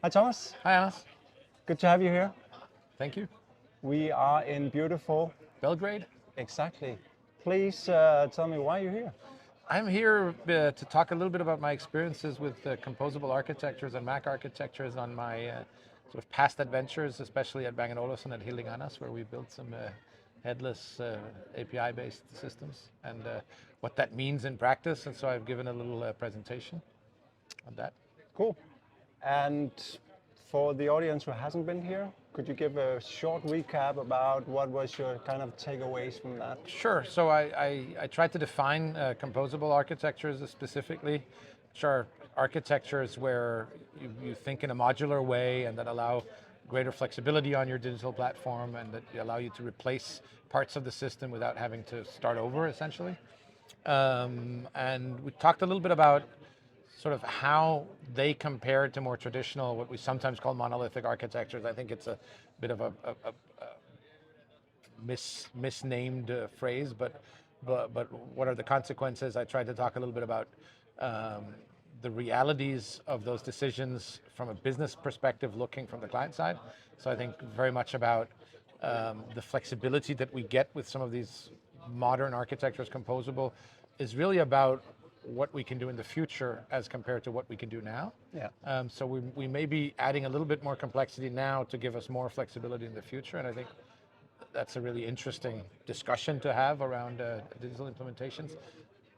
Hi, Thomas. Hi, Anas. Good to have you here. Thank you. We are in beautiful. Belgrade. Exactly. Please tell me why you're here. I'm here to talk a little bit about my experiences with composable architectures and MACH architectures on my sort of past adventures, especially at Bang & Olufsen at Hilding Annas, where we built some headless API-based systems, and what that means in practice. And so I've given a little presentation on that. Cool. And for the audience who hasn't been here, could you give a short recap about what was your kind of takeaways from that? Sure. So I tried to define composable architectures specifically, which are architectures where you think in a modular way and that allow greater flexibility on your digital platform and that allow you to replace parts of the system without having to start over, essentially. And we talked a little bit about sort of how they compare to more traditional, what we sometimes call monolithic architectures. I think it's a bit of a misnamed phrase, but what are the consequences? I tried to talk a little bit about the realities of those decisions from a business perspective, looking from the client side. So I think very much about the flexibility that we get with some of these modern architectures, composable, is really about what we can do in the future as compared to what we can do now. Yeah. So we may be adding a little bit more complexity now to give us more flexibility in the future, and I think that's a really interesting discussion to have around digital implementations,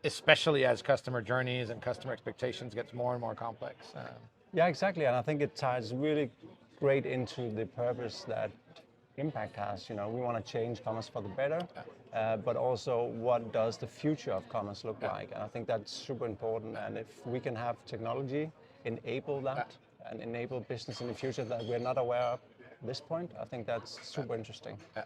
especially as customer journeys and customer expectations gets more and more complex. Yeah, exactly. And I think it ties really great into the purpose that Impact has. You know, we want to change commerce for the better, but also what does the future of commerce look like? And I think that's super important. And if we can have technology enable that and enable business in the future that we're not aware of at this point, I think that's super interesting. And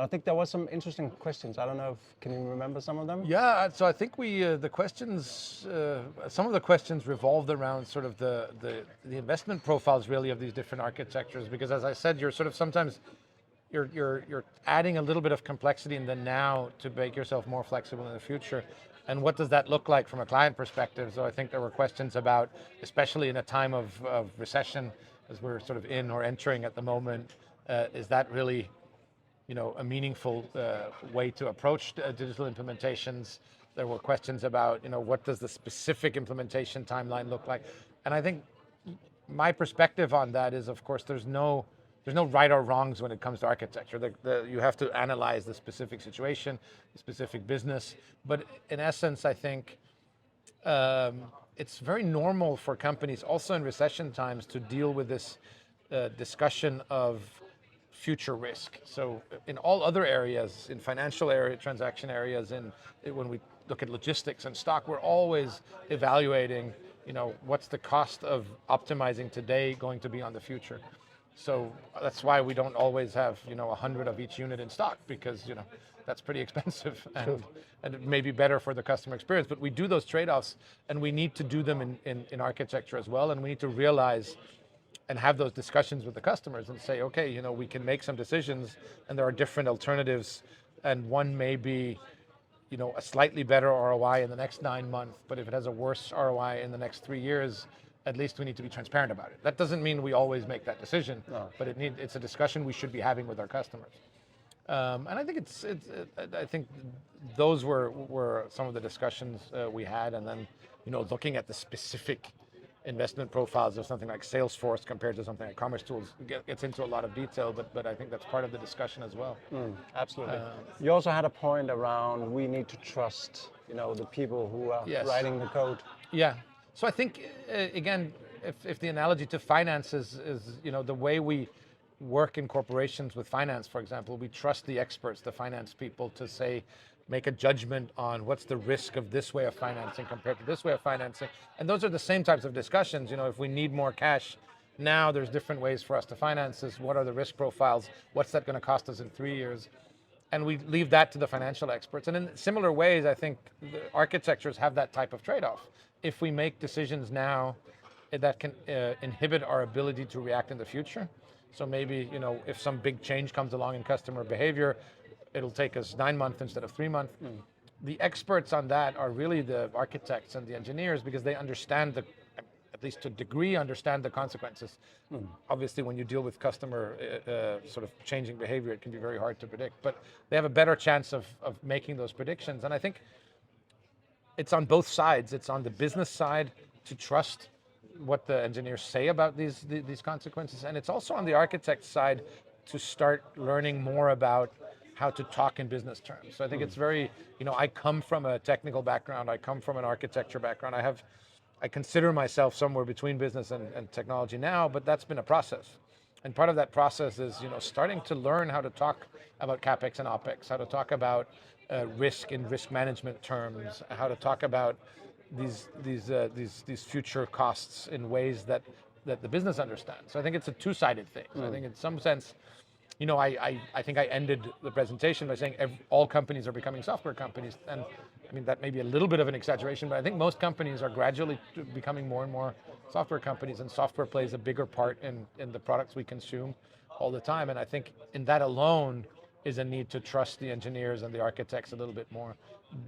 I think there was some interesting questions. I don't know if, can you remember some of them? Yeah, so I think the questions, some of the questions revolved around sort of the investment profiles really of these different architectures, because as I said, you're sort of sometimes, you're adding a little bit of complexity in the now to make yourself more flexible in the future. And what does that look like from a client perspective? So I think there were questions about, especially in a time of recession, as we're sort of in or entering at the moment, is that really a meaningful way to approach digital implementations? There were questions about, what does the specific implementation timeline look like? And I think my perspective on that is, of course, there's no right or wrongs when it comes to architecture. You have to analyze the specific situation, the specific business. But in essence, I think it's very normal for companies, also in recession times, to deal with this discussion of future risk. So in all other areas, in financial area, transaction areas, when we look at logistics and stock, we're always evaluating, what's the cost of optimizing today going to be on the future. So that's why we don't always have 100 of each unit in stock, because that's pretty expensive and it may be better for the customer experience. But we do those trade-offs, and we need to do them in architecture as well, and we need to realize and have those discussions with the customers and say, okay, we can make some decisions, and there are different alternatives, and one may be a slightly better ROI in the next 9 months, but if it has a worse ROI in the next 3 years, at least we need to be transparent about it. That doesn't mean we always make that decision, but it's a discussion we should be having with our customers. And I think I think those were some of the discussions we had, and then looking at the specific investment profiles of something like Salesforce compared to something like Commerce Tools gets into a lot of detail, but I think that's part of the discussion as well. Absolutely. You also had a point around we need to trust, the people who are writing the code. Yeah. So I think, again, if the analogy to finance is the way we work in corporations with finance, for example, we trust the experts, the finance people, to make a judgment on what's the risk of this way of financing compared to this way of financing. And those are the same types of discussions. If we need more cash now, there's different ways for us to finance this. What are the risk profiles? What's that going to cost us in 3 years? And we leave that to the financial experts. And in similar ways, I think the architectures have that type of trade-off. If we make decisions now, that can inhibit our ability to react in the future. So maybe, if some big change comes along in customer behavior, it'll take us 9 months instead of 3 months. The experts on that are really the architects and the engineers, because they understand at least to a degree, understand the consequences. Obviously, when you deal with customer sort of changing behavior, it can be very hard to predict, but they have a better chance of making those predictions. And I think it's on both sides. It's on the business side to trust what the engineers say about these consequences, and it's also on the architect side to start learning more about how to talk in business terms. So I think it's very, I come from a technical background, I come from an architecture background, I consider myself somewhere between business and technology now, but that's been a process. And part of that process is, starting to learn how to talk about CapEx and OpEx, how to talk about risk in risk management terms, how to talk about these future costs in ways that the business understands. So I think it's a two-sided thing. So I think in some sense, I think I ended the presentation by saying all companies are becoming software companies, and I mean that may be a little bit of an exaggeration, but I think most companies are gradually becoming more and more software companies, and software plays a bigger part in the products we consume all the time. And I think in that alone is a need to trust the engineers and the architects a little bit more,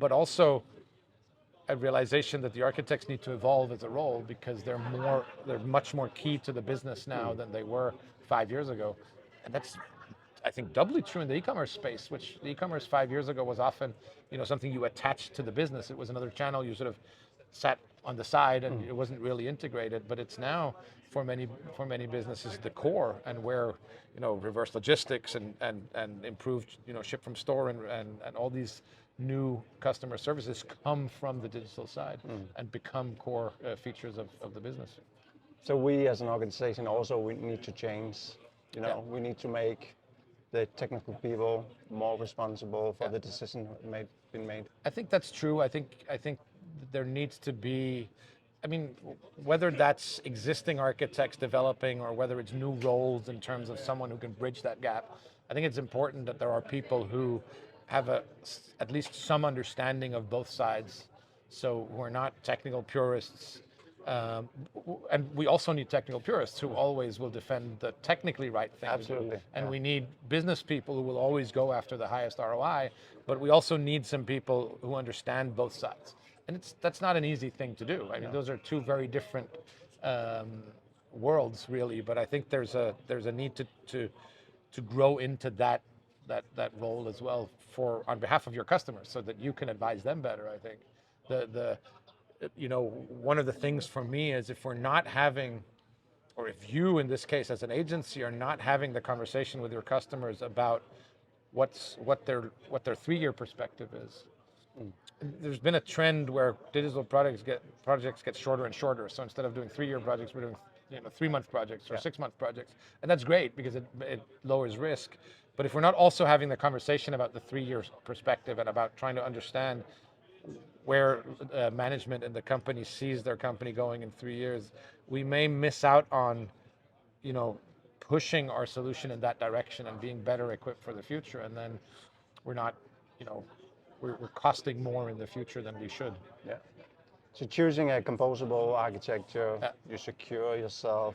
but also a realization that the architects need to evolve as a role, because they're much more key to the business now than they were 5 years ago. And that's, I think, doubly true in the e-commerce space, which the e-commerce 5 years ago was often, something you attached to the business. It was another channel you sort of sat on the side, and it wasn't really integrated. But it's now, for many businesses, the core, and where, reverse logistics and improved, ship from store and all these new customer services come from the digital side and become core features of the business. So we as an organization also, we need to change. We need to make the technical people more responsible for the decision been made. I think that's true. I think there needs to be, whether that's existing architects developing or whether it's new roles in terms of someone who can bridge that gap, I think it's important that there are people who have at least some understanding of both sides. So we're not technical purists. And we also need technical purists who always will defend the technically right thing. Absolutely. And we need business people who will always go after the highest ROI, but we also need some people who understand both sides. And that's not an easy thing to do. Those are two very different worlds, really. But I think there's a need to grow into that role as well, on behalf of your customers, so that you can advise them better. I think one of the things for me is, if we're not having, or if you in this case as an agency are not having the conversation with your customers about what their 3-year perspective is. There's been a trend where digital projects get shorter and shorter. So instead of doing 3-year projects, we're doing 3-month projects or 6-month projects, and that's great because it lowers risk. But if we're not also having the conversation about the 3-year perspective and about trying to understand where management and the company sees their company going in 3 years, we may miss out on, pushing our solution in that direction and being better equipped for the future. And then we're not, we're costing more in the future than we should. Yeah. So choosing a composable architecture, you secure yourself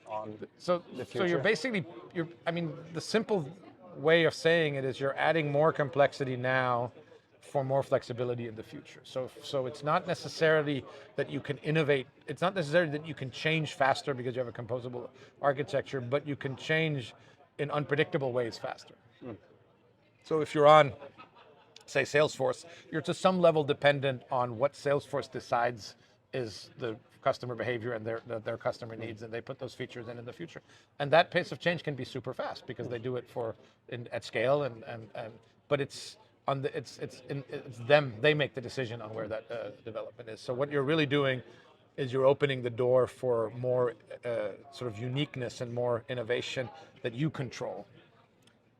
on the future. So you're basically, the simple way of saying it is you're adding more complexity now for more flexibility in the future. So it's not necessarily that you can innovate, it's not necessarily that you can change faster because you have a composable architecture, but you can change in unpredictable ways faster. So if you're on, say, Salesforce, you're to some level dependent on what Salesforce decides is the customer behavior and their customer needs, and they put those features in the future. And that pace of change can be super fast because they do it at scale, but it's them. They make the decision on where that development is. So what you're really doing is you're opening the door for more sort of uniqueness and more innovation that you control.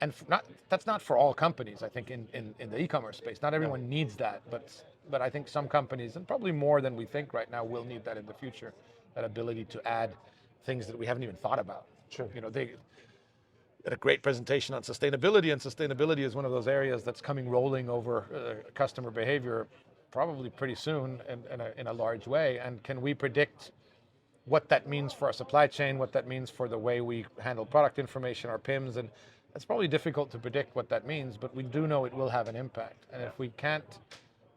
And that's not for all companies, I think, in the e-commerce space. Not everyone needs that, but I think some companies, and probably more than we think right now, will need that in the future, that ability to add things that we haven't even thought about. Sure. They had a great presentation on sustainability, and sustainability is one of those areas that's coming rolling over customer behavior probably pretty soon in a large way. And can we predict what that means for our supply chain, what that means for the way we handle product information, our PIMs, and it's probably difficult to predict what that means, but we do know it will have an impact. And if we can't,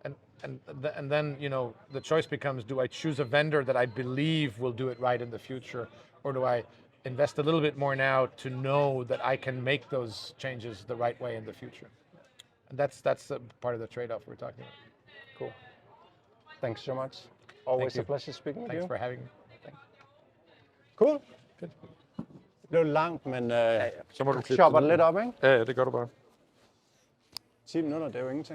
and and then the choice becomes: do I choose a vendor that I believe will do it right in the future, or do I invest a little bit more now to know that I can make those changes the right way in the future? And that's part of the trade-off we're talking about. Cool. Thanks so much. Always a pleasure speaking with you. Thanks for having me. Cool. Good. Det var langt, men Så må du klippe chopper det lidt op, ikke? Ja, det gør du bare. 10 minutter, det er jo ingenting.